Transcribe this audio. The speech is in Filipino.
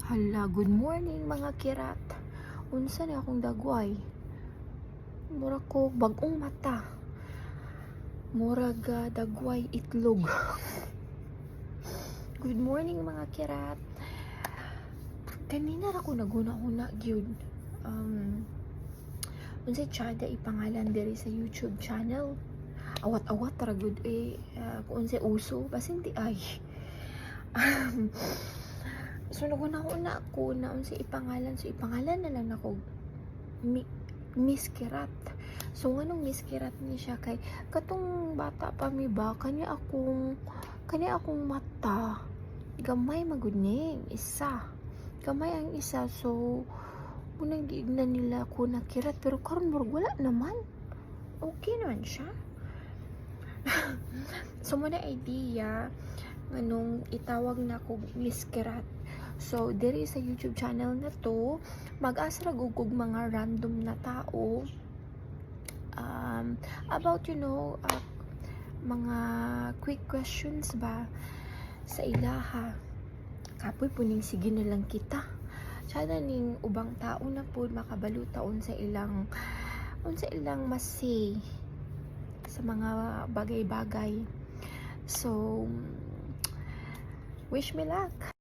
Hala, good morning mga kirat. Unsa na akong dagway? Mura ko bagong mata. Murag dagway itlog. Good morning mga kirat. Kanina ra ko naguna-una gyud. Unsay tsada ipangalan diri sa YouTube channel. Awat-awat ra gud kung unsay uso basin di ay. So naguna-una ako na unsay ipangalan. So ipangalan na lang ako Miss Kirat. So nganong Miss Kirat ni siya kay katong bata pa mi ba kanya akong mata gamay magud ni isa. Gamay ang isa, so munang giignan nila ako na kirat, pero karon murag wala naman. Okay naman siya. So muna idea nganong itawag na ako Miss Kirat. So diri sa YouTube channel na to mag-asa ra gug mga random na tao about mga quick questions ba sa ilaha. Kapoy po ning sige na lang kita. Sana ning ubang tao na po makabalutaon sa ilang masay sa mga bagay-bagay. So wish me luck.